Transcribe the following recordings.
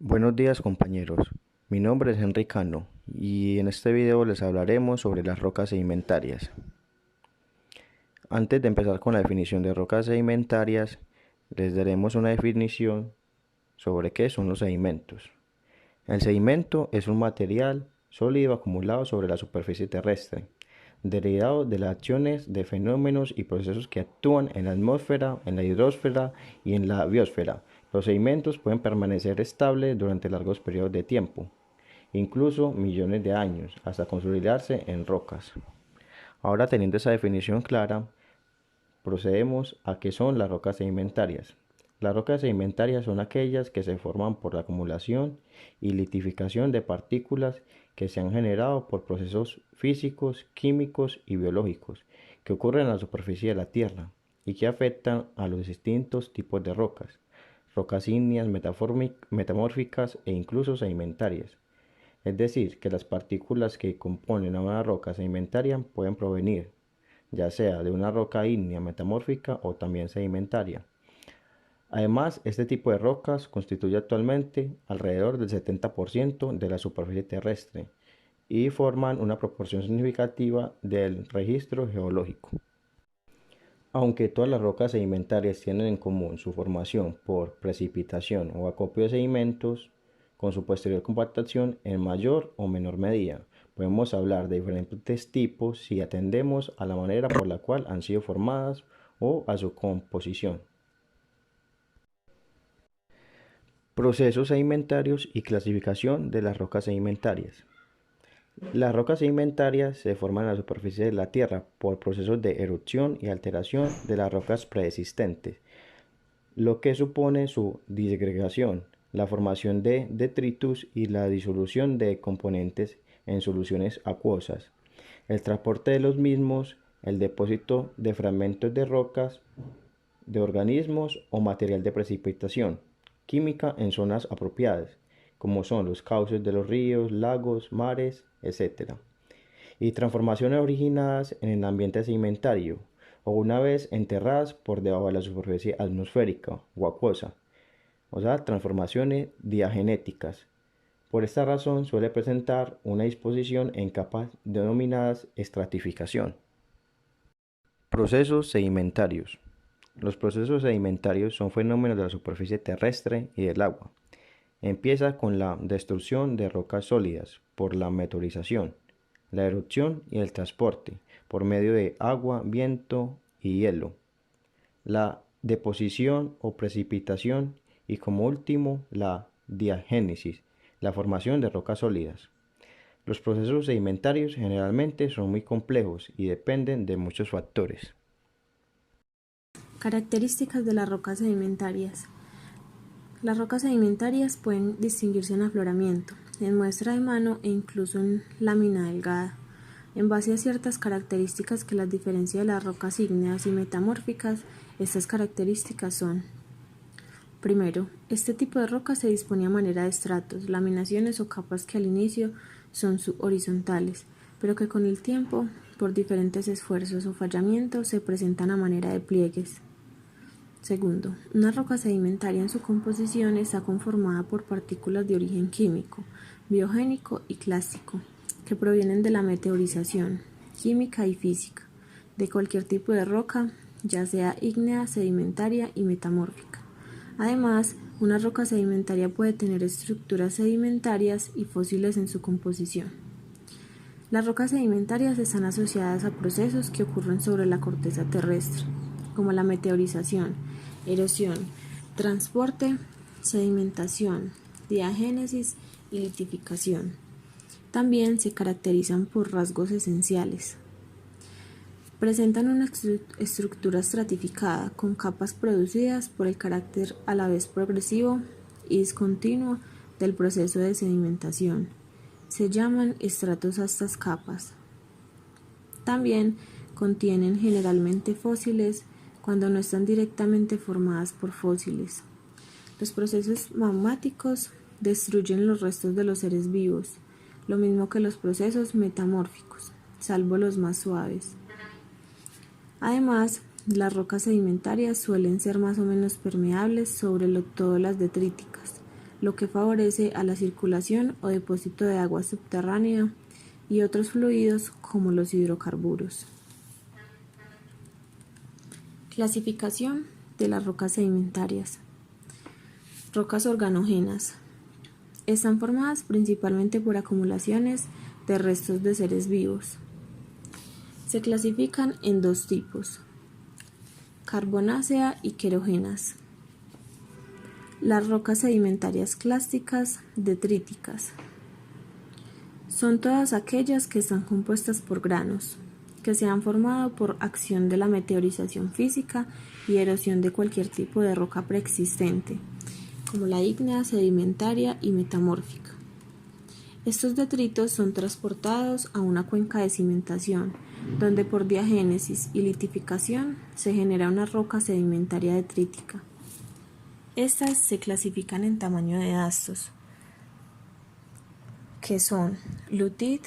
Buenos días compañeros, mi nombre es Henry Cano y en este video les hablaremos sobre las rocas sedimentarias. Antes de empezar con la definición de rocas sedimentarias, les daremos una definición sobre qué son los sedimentos. El sedimento es un material sólido acumulado sobre la superficie terrestre, derivado de las acciones de fenómenos y procesos que actúan en la atmósfera, en la hidrosfera y en la biosfera. Los sedimentos pueden permanecer estables durante largos periodos de tiempo, incluso millones de años, hasta consolidarse en rocas. Ahora, teniendo esa definición clara, procedemos a qué son las rocas sedimentarias. Las rocas sedimentarias son aquellas que se forman por la acumulación y litificación de partículas que se han generado por procesos físicos, químicos y biológicos que ocurren en la superficie de la Tierra y que afectan a los distintos tipos de rocas, rocas ígneas, metamórficas e incluso sedimentarias. Es decir, que las partículas que componen a una roca sedimentaria pueden provenir ya sea de una roca ígnea metamórfica o también sedimentaria. Además, este tipo de rocas constituye actualmente alrededor del 70% de la superficie terrestre y forman una proporción significativa del registro geológico. Aunque todas las rocas sedimentarias tienen en común su formación por precipitación o acopio de sedimentos, con su posterior compactación en mayor o menor medida, podemos hablar de diferentes tipos si atendemos a la manera por la cual han sido formadas o a su composición. Procesos sedimentarios y clasificación de las rocas sedimentarias. Las rocas sedimentarias se forman en la superficie de la Tierra por procesos de erupción y alteración de las rocas preexistentes, lo que supone su disgregación, la formación de detritus y la disolución de componentes en soluciones acuosas, el transporte de los mismos, el depósito de fragmentos de rocas, de organismos o material de precipitación química en zonas apropiadas, como son los cauces de los ríos, lagos, mares, etc. Y transformaciones originadas en el ambiente sedimentario o una vez enterradas por debajo de la superficie atmosférica o acuosa, o sea, transformaciones diagenéticas. Por esta razón suele presentar una disposición en capas denominadas estratificación. Procesos sedimentarios. Los procesos sedimentarios son fenómenos de la superficie terrestre y del agua. Empieza con la destrucción de rocas sólidas por la meteorización, la erupción y el transporte por medio de agua, viento y hielo, la deposición o precipitación y como último la diagénesis, la formación de rocas sólidas. Los procesos sedimentarios generalmente son muy complejos y dependen de muchos factores. Características de las rocas sedimentarias. Las rocas sedimentarias pueden distinguirse en afloramiento, en muestra de mano e incluso en lámina delgada, en base a ciertas características que las diferencia de las rocas ígneas y metamórficas. Estas características son: primero, este tipo de rocas se dispone a manera de estratos, laminaciones o capas que al inicio son subhorizontales, pero que con el tiempo, por diferentes esfuerzos o fallamientos, se presentan a manera de pliegues. Segundo, una roca sedimentaria en su composición está conformada por partículas de origen químico, biogénico y clásico, que provienen de la meteorización, química y física, de cualquier tipo de roca, ya sea ígnea, sedimentaria y metamórfica. Además, una roca sedimentaria puede tener estructuras sedimentarias y fósiles en su composición. Las rocas sedimentarias están asociadas a procesos que ocurren sobre la corteza terrestre, como la meteorización, erosión, transporte, sedimentación, diagénesis y litificación. También se caracterizan por rasgos esenciales. Presentan una estructura estratificada con capas producidas por el carácter a la vez progresivo y discontinuo del proceso de sedimentación. Se llaman estratos a estas capas. También contienen generalmente fósiles cuando no están directamente formadas por fósiles. Los procesos magmáticos destruyen los restos de los seres vivos, lo mismo que los procesos metamórficos, salvo los más suaves. Además, las rocas sedimentarias suelen ser más o menos permeables sobre todo las detríticas, lo que favorece a la circulación o depósito de agua subterránea y otros fluidos como los hidrocarburos. Clasificación de las rocas sedimentarias. Rocas organógenas. Están formadas principalmente por acumulaciones de restos de seres vivos. Se clasifican en dos tipos: carbonácea y querógenas. Las rocas sedimentarias clásticas detríticas son todas aquellas que están compuestas por granos, que se han formado por acción de la meteorización física y erosión de cualquier tipo de roca preexistente, como la ígnea, sedimentaria y metamórfica. Estos detritos son transportados a una cuenca de cimentación, donde por diagénesis y litificación se genera una roca sedimentaria detrítica. Estas se clasifican en tamaño de dastos, que son lutit,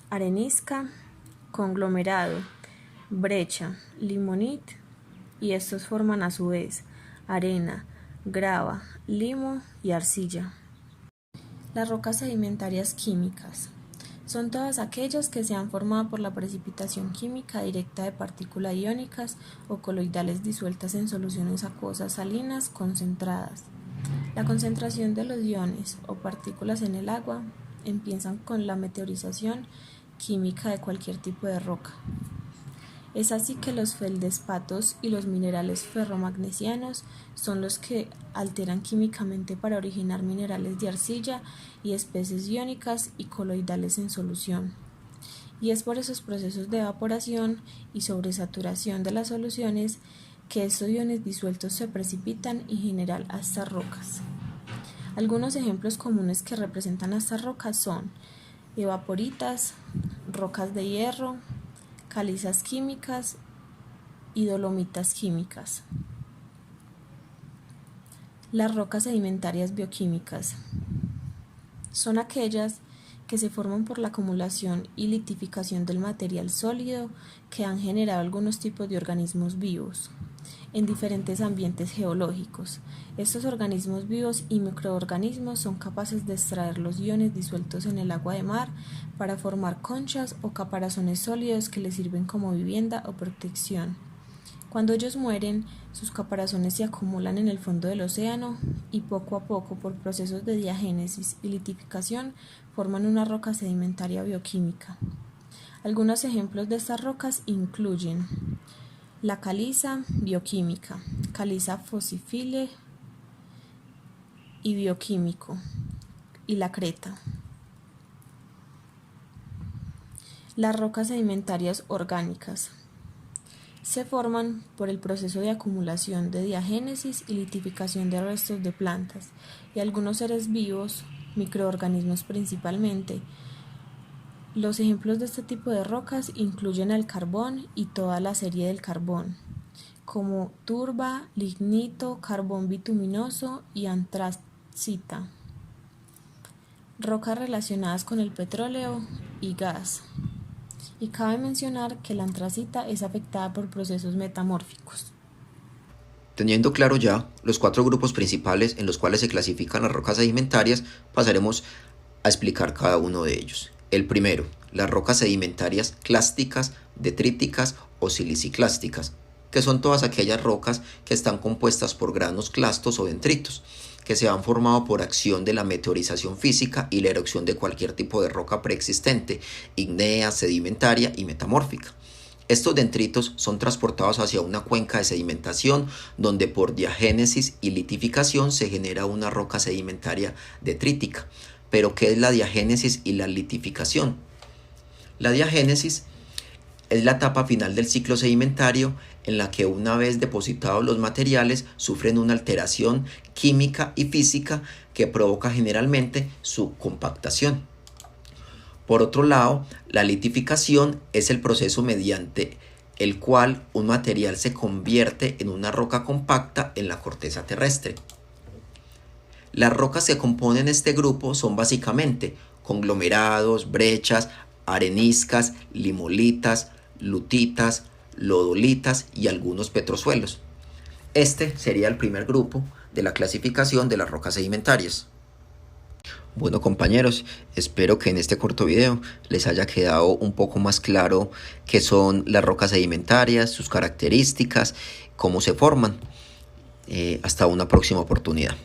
arenisca, conglomerado, brecha, limonit, y estos forman a su vez arena, grava, limo y arcilla. Las rocas sedimentarias químicas son todas aquellas que se han formado por la precipitación química directa de partículas iónicas o coloidales disueltas en soluciones acuosas salinas concentradas. La concentración de los iones o partículas en el agua empiezan con la meteorización química de cualquier tipo de roca. Es así que los feldespatos y los minerales ferromagnesianos son los que alteran químicamente para originar minerales de arcilla y especies iónicas y coloidales en solución. Y es por esos procesos de evaporación y sobresaturación de las soluciones que estos iones disueltos se precipitan y generan a estas rocas. Algunos ejemplos comunes que representan a estas rocas son evaporitas, rocas de hierro, calizas químicas y dolomitas químicas. Las rocas sedimentarias bioquímicas son aquellas que se forman por la acumulación y litificación del material sólido que han generado algunos tipos de organismos vivos en diferentes ambientes geológicos. Estos organismos vivos y microorganismos son capaces de extraer los iones disueltos en el agua de mar para formar conchas o caparazones sólidos que les sirven como vivienda o protección. Cuando ellos mueren, sus caparazones se acumulan en el fondo del océano y poco a poco, por procesos de diagénesis y litificación, forman una roca sedimentaria bioquímica. Algunos ejemplos de estas rocas incluyen la caliza bioquímica, caliza fosífile y bioquímico, y la creta. Las rocas sedimentarias orgánicas se forman por el proceso de acumulación de diagénesis y litificación de restos de plantas y algunos seres vivos, microorganismos principalmente. Los ejemplos de este tipo de rocas incluyen el carbón y toda la serie del carbón, como turba, lignito, carbón bituminoso y antracita. Rocas relacionadas con el petróleo y gas. Y cabe mencionar que la antracita es afectada por procesos metamórficos. Teniendo claro ya los 4 grupos principales en los cuales se clasifican las rocas sedimentarias, pasaremos a explicar cada uno de ellos. El primero, las rocas sedimentarias clásticas, detríticas o siliciclásticas, que son todas aquellas rocas que están compuestas por granos clastos o dendritos, que se han formado por acción de la meteorización física y la erosión de cualquier tipo de roca preexistente, ígnea, sedimentaria y metamórfica. Estos dendritos son transportados hacia una cuenca de sedimentación donde por diagénesis y litificación se genera una roca sedimentaria detrítica. ¿Pero qué es la diagénesis y la litificación? La diagénesis es la etapa final del ciclo sedimentario en la que una vez depositados los materiales sufren una alteración química y física que provoca generalmente su compactación. Por otro lado, la litificación es el proceso mediante el cual un material se convierte en una roca compacta en la corteza terrestre. Las rocas que componen este grupo son básicamente conglomerados, brechas, areniscas, limolitas, lutitas, lodolitas y algunos petrosuelos. Este sería el primer grupo de la clasificación de las rocas sedimentarias. Bueno compañeros, espero que en este corto video les haya quedado un poco más claro qué son las rocas sedimentarias, sus características, cómo se forman. Hasta una próxima oportunidad.